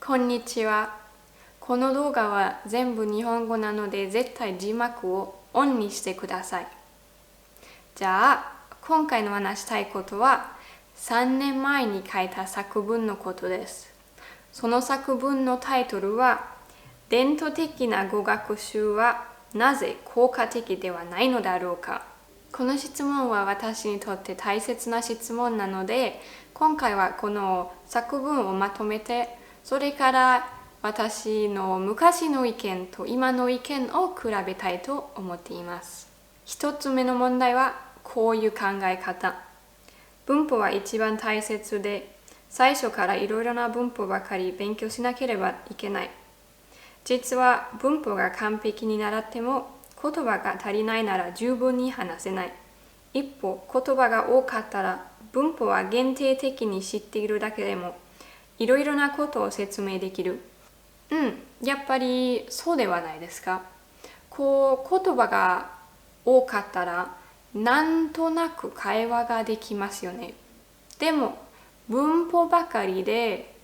こんにちは。この動画は全部日本語なので絶対字幕をオンにしてください。じゃあ、今回の話したいことは3年前に書いた作文のことです。その作文のタイトルは伝統的な語学習はなぜ効果的ではないのだろうか。この質問は私にとって大切な質問なので、今回はこの作文をまとめて、それから私の昔の意見と今の意見を比べたいと思っています。一つ目の問題はこういう考え方。文法は一番大切で、最初からいろいろな文法ばかり勉強しなければいけない。実は文法が完璧に習っても言葉が足りないなら十分に話せない。一方、言葉が多かったら文法は限定的に知っているだけでもいろいろなことを説明できる。やっぱりそうではないですか。言葉が多かったらなんとなく会話ができますよね。でも文法ばかりで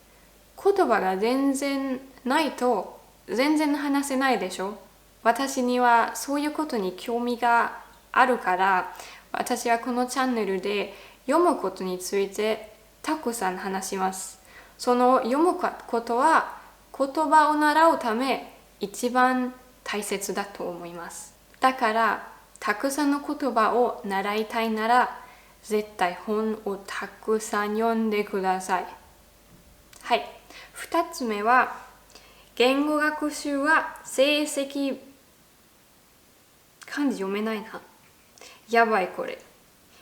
言葉が全然ないと全然話せないでしょ。私にはそういうことに興味があるから、私はこのチャンネルで読むことについてたくさん話します。その読むことは言葉を習うため一番大切だと思います。だからたくさんの言葉を習いたいなら絶対本をたくさん読んでください。はい。2つ目は言語学習は成績漢字読めないな。やばいこれ。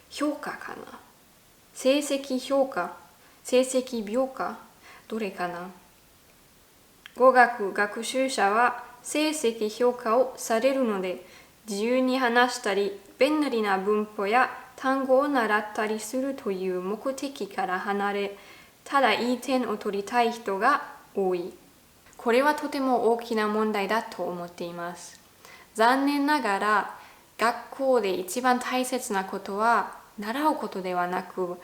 評価かな。成績評価、成績評価、どれかな。語学学習者は成績評価をされるので、自由に話したり、便利な文法や単語を習ったりするという目的から離れ、ただいい点を取りたい人が多い。これはとても大きな問題だと思っています。残念ながら学校で一番大切なことは習うことではなく、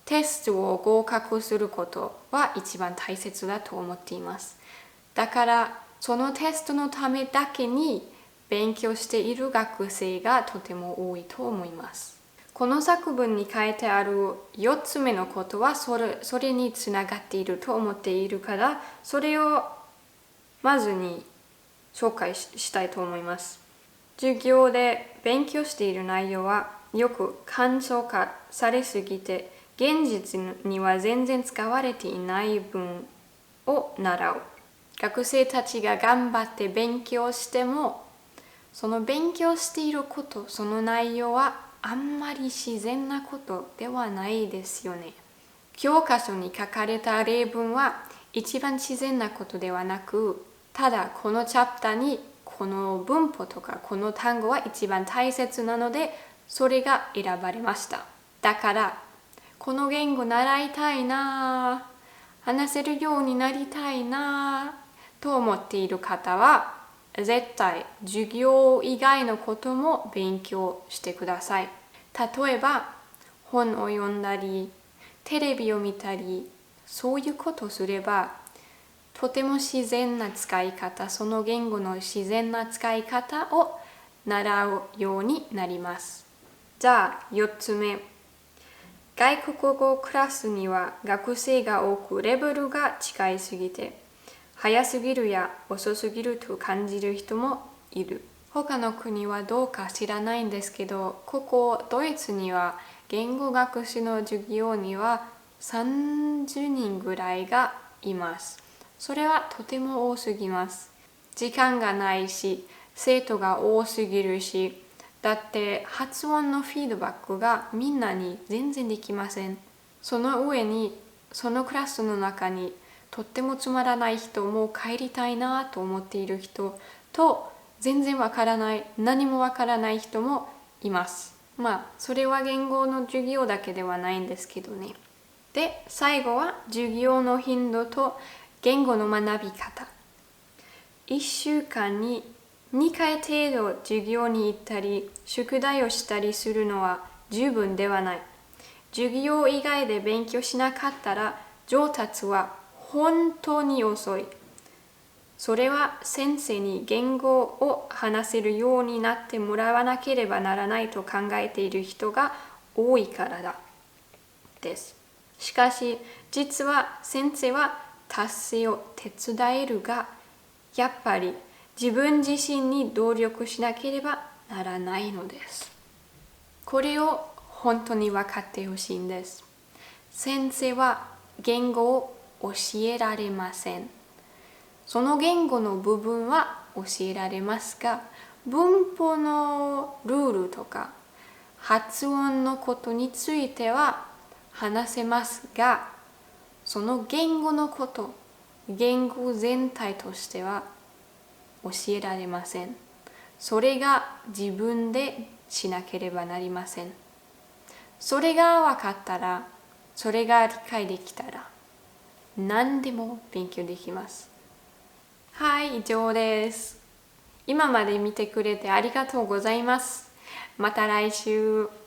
テストを合格することは一番大切だと思っています。だからそのテストのためだけに勉強している学生がとても多いと思います。この作文に書いてある4つ目のことはそれにつながっていると思っているから、それをまずに紹介したいと思います。授業で勉強している内容はよく簡素化されすぎて、現実には全然使われていない文を習う。学生たちが頑張って勉強しても、その勉強していること、その内容はあんまり自然なことではないですよね。教科書に書かれた例文は一番自然なことではなく、ただこのチャプターにこの文法とかこの単語は一番大切なので、それが選ばれました。だからこの言語習いたいな、話せるようになりたいなと思っている方は絶対授業以外のことも勉強してください。例えば本を読んだりテレビを見たり、そういうことをすればとても自然な使い方、その言語の自然な使い方を習うようになります。じゃあ4つ目。外国語クラスには学生が多くレベルが違いすぎて早すぎるや遅すぎると感じる人もいる。他の国はどうか知らないんですけど、ここドイツには言語学習の授業には30人ぐらいがいます。それはとても多すぎます。時間がないし、生徒が多すぎるし、だって発音のフィードバックがみんなに全然できません。その上に、そのクラスの中にとってもつまらない人、もう帰りたいなと思っている人と、全然わからない、何もわからない人もいます。それは言語の授業だけではないんですけどね。で、最後は授業の頻度と言語の学び方。1週間に2回程度授業に行ったり、宿題をしたりするのは十分ではない。授業以外で勉強しなかったら上達は本当に遅い。それは先生に言語を話せるようになってもらわなければならないと考えている人が多いからだ。です。しかし、実は先生は達成を手伝えるが、やっぱり自分自身に努力しなければならないのです。これを本当に分かってほしいんです。先生は言語を教えられません。その言語の部分は教えられますが、文法のルールとか発音のことについては話せますが、その言語のこと、言語全体としては教えられません。それが自分でしなければなりません。それが分かったら、それが理解できたら、何でも勉強できます。はい、以上です。今まで見てくれてありがとうございます。また来週。